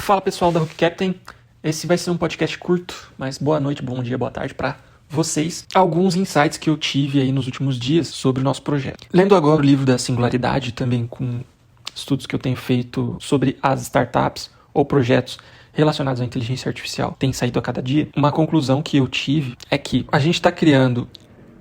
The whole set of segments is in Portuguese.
Fala pessoal da Hook Captain, esse vai ser um podcast curto, mas boa noite, bom dia, boa tarde para vocês. Alguns insights que eu tive aí nos últimos dias sobre o nosso projeto. Lendo agora o livro da Singularidade, também com estudos que eu tenho feito sobre as startups ou projetos relacionados à inteligência artificial, tem saído a cada dia, uma conclusão que eu tive é que a gente está criando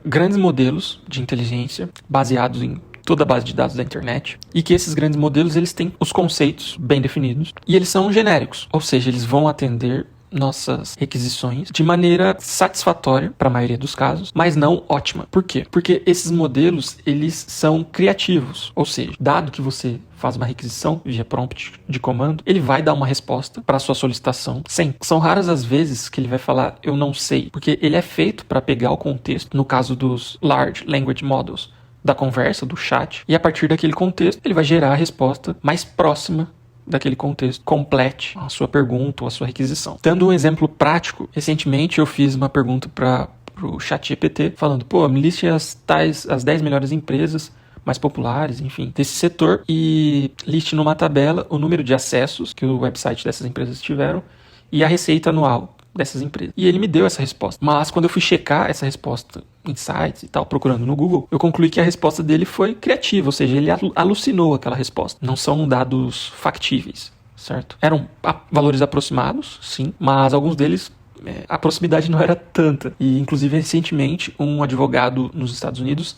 grandes modelos de inteligência baseados em toda a base de dados da internet, e que esses grandes modelos eles têm os conceitos bem definidos e eles são genéricos, ou seja, eles vão atender nossas requisições de maneira satisfatória para a maioria dos casos, mas não ótima. Por quê? Porque esses modelos eles são criativos, ou seja, dado que você faz uma requisição via prompt de comando, ele vai dar uma resposta para a sua solicitação. Sim, são raras as vezes que ele vai falar eu não sei, porque ele é feito para pegar o contexto, no caso dos Large Language Models, da conversa, do chat, e a partir daquele contexto ele vai gerar a resposta mais próxima daquele contexto, complete a sua pergunta ou a sua requisição. Dando um exemplo prático, recentemente eu fiz uma pergunta para o ChatGPT falando, me liste as 10 melhores empresas mais populares, enfim, desse setor e liste numa tabela o número de acessos que o website dessas empresas tiveram e a receita anual dessas empresas. E ele me deu essa resposta. Mas quando eu fui checar essa resposta em sites e tal, procurando no Google, eu concluí que a resposta dele foi criativa, ou seja, ele alucinou aquela resposta. Não são dados factíveis, certo? Eram valores aproximados, sim, mas alguns deles a proximidade não era tanta. E, inclusive, recentemente, um advogado nos Estados Unidos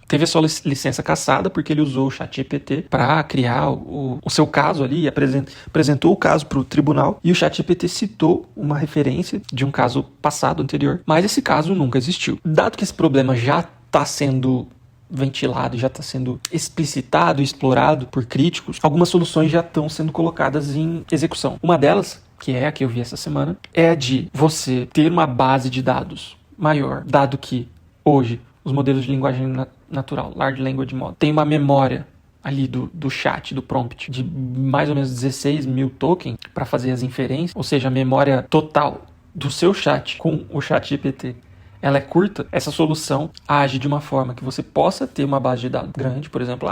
teve a sua licença cassada porque ele usou o ChatGPT para criar o seu caso ali, apresentou o caso para o tribunal e o ChatGPT citou uma referência de um caso passado, anterior, mas esse caso nunca existiu. Dado que esse problema já está sendo ventilado, já está sendo explicitado e explorado por críticos, algumas soluções já estão sendo colocadas em execução. Uma delas, que é a que eu vi essa semana, é a de você ter uma base de dados maior, dado que hoje os modelos de linguagem natural, Large Language Model, tem uma memória ali do chat, do prompt, de mais ou menos 16 mil tokens para fazer as inferências, ou seja, a memória total do seu chat com o ChatGPT ela é curta, essa solução age de uma forma que você possa ter uma base de dados grande, por exemplo,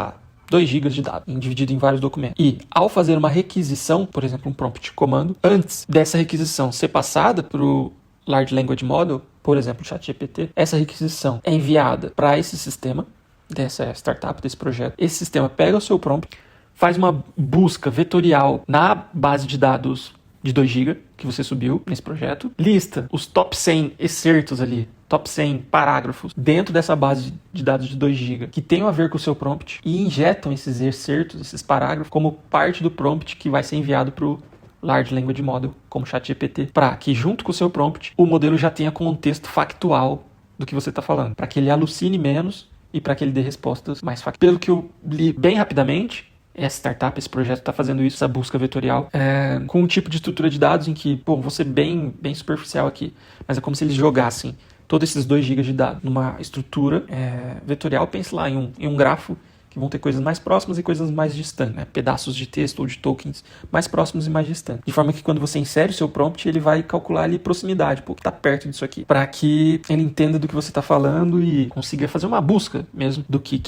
2 GB de dados, dividido em vários documentos. E, ao fazer uma requisição, por exemplo, um prompt de comando, antes dessa requisição ser passada para o Large Language Model, por exemplo, o ChatGPT, essa requisição é enviada para esse sistema, dessa startup, desse projeto. Esse sistema pega o seu prompt, faz uma busca vetorial na base de dados de 2 GB que você subiu nesse projeto, lista os top 100 excertos ali, top 100 parágrafos dentro dessa base de dados de 2 GB que tenham a ver com o seu prompt e injetam esses excertos, esses parágrafos, como parte do prompt que vai ser enviado para o Large Language Model, como ChatGPT, para que junto com o seu prompt o modelo já tenha contexto factual do que você está falando, para que ele alucine menos e para que ele dê respostas mais factuais. Pelo que eu li bem rapidamente, essa startup, esse projeto está fazendo isso, essa busca vetorial, com um tipo de estrutura de dados em que, vou ser bem superficial aqui, mas é como se eles jogassem todos esses 2 GB de dados numa estrutura vetorial. Pense lá em um grafo que vão ter coisas mais próximas e coisas mais distantes, né? Pedaços de texto ou de tokens mais próximos e mais distantes. De forma que quando você insere o seu prompt, ele vai calcular ali proximidade, que está perto disso aqui, para que ele entenda do que você está falando e consiga fazer uma busca mesmo do que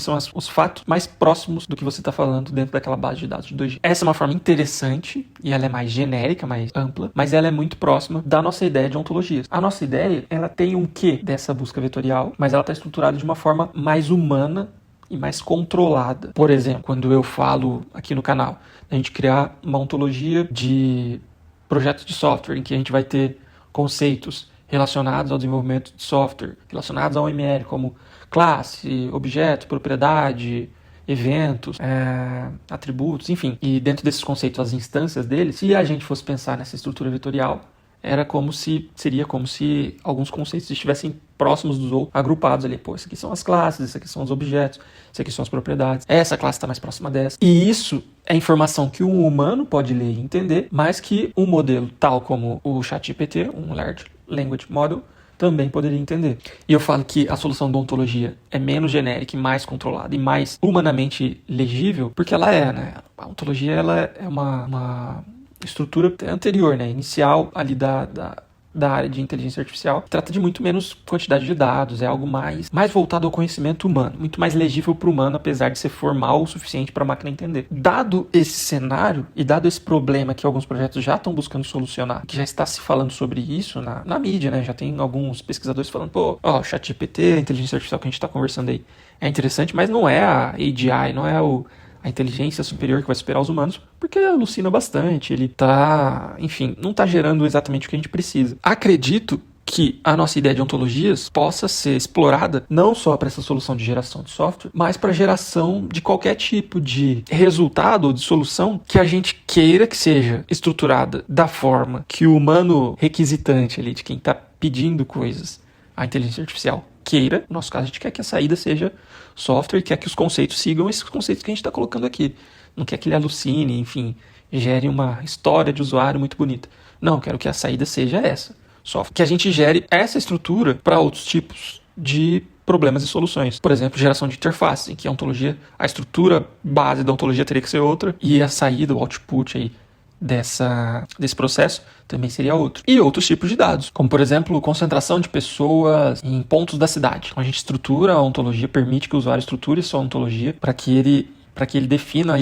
são os fatos mais próximos do que você está falando dentro daquela base de dados de 2G. Essa é uma forma interessante e ela é mais genérica, mais ampla, mas ela é muito próxima da nossa ideia de ontologias. A nossa ideia, ela tem um quê dessa busca vetorial, mas ela está estruturada de uma forma mais humana e mais controlada. Por exemplo, quando eu falo aqui no canal, a gente criar uma ontologia de projetos de software, em que a gente vai ter conceitos relacionados ao desenvolvimento de software, relacionados ao ML, como classe, objeto, propriedade, eventos, atributos, enfim. E dentro desses conceitos, as instâncias deles, se a gente fosse pensar nessa estrutura vetorial, seria como se alguns conceitos estivessem próximos dos outros, agrupados ali. Isso aqui são as classes, isso aqui são os objetos, isso aqui são as propriedades. Essa classe está mais próxima dessa. E isso é informação que um humano pode ler e entender, mas que um modelo tal como o ChatGPT, um Large Language Model, também poderia entender. E eu falo que a solução da ontologia é menos genérica e mais controlada e mais humanamente legível, porque ela né? A ontologia ela é uma estrutura anterior, né, inicial ali da da área de inteligência artificial. Trata de muito menos quantidade de dados, é algo mais voltado ao conhecimento humano, muito mais legível para o humano, apesar de ser formal o suficiente para a máquina entender. Dado esse cenário e dado esse problema que alguns projetos já estão buscando solucionar, que já está se falando sobre isso na mídia, né? Já tem alguns pesquisadores falando, o ChatGPT, a inteligência artificial que a gente está conversando aí, é interessante, mas não é a AGI, não é a inteligência superior que vai superar os humanos, porque alucina bastante, ele não tá gerando exatamente o que a gente precisa. Acredito que a nossa ideia de ontologias possa ser explorada não só para essa solução de geração de software, mas para geração de qualquer tipo de resultado ou de solução que a gente queira que seja estruturada da forma que o humano requisitante ali, de quem está pedindo coisas, a inteligência artificial queira. No nosso caso, a gente quer que a saída seja software e quer que os conceitos sigam esses conceitos que a gente está colocando aqui. Não quer que ele alucine, enfim, gere uma história de usuário muito bonita. Não, quero que a saída seja essa. Software. Que a gente gere essa estrutura para outros tipos de problemas e soluções. Por exemplo, geração de interface, em que a estrutura base da ontologia teria que ser outra e a saída, o output aí desse processo também seria outro. E outros tipos de dados, como por exemplo, concentração de pessoas em pontos da cidade. Então, a gente estrutura a ontologia, permite que o usuário estruture sua ontologia para que ele defina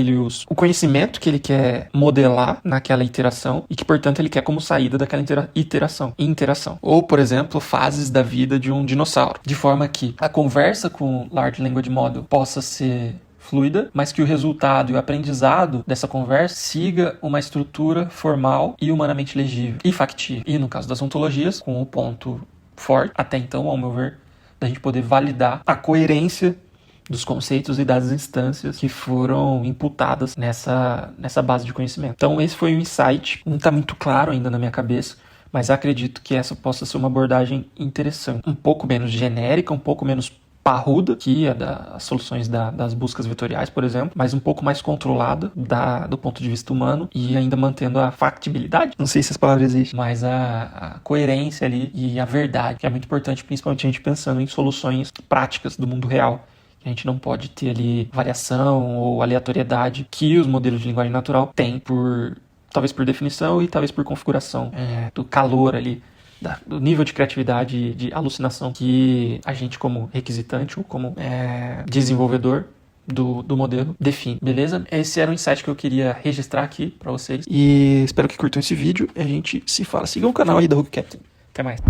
o conhecimento que ele quer modelar naquela iteração e que, portanto, ele quer como saída daquela interação. Ou, por exemplo, fases da vida de um dinossauro. De forma que a conversa com o Large Language Model possa ser fluida, mas que o resultado e o aprendizado dessa conversa siga uma estrutura formal e humanamente legível e factível. E no caso das ontologias, com o ponto forte, até então, ao meu ver, da gente poder validar a coerência dos conceitos e das instâncias que foram imputadas nessa base de conhecimento. Então esse foi um insight, não está muito claro ainda na minha cabeça, mas acredito que essa possa ser uma abordagem interessante, um pouco menos genérica, um pouco menos parruda que das soluções das buscas vetoriais, por exemplo, mas um pouco mais controlada do ponto de vista humano e ainda mantendo a factibilidade, não sei se as palavras existem, mas a coerência ali e a verdade, que é muito importante, principalmente a gente pensando em soluções práticas do mundo real. A gente não pode ter ali variação ou aleatoriedade que os modelos de linguagem natural têm, talvez por definição e talvez por configuração do calor ali, do nível de criatividade e de alucinação que a gente como requisitante ou como desenvolvedor do modelo define, beleza? Esse era o insight que eu queria registrar aqui para vocês e espero que curtam esse vídeo e a gente se fala. Sigam o canal aí da Hook Captain. Até mais.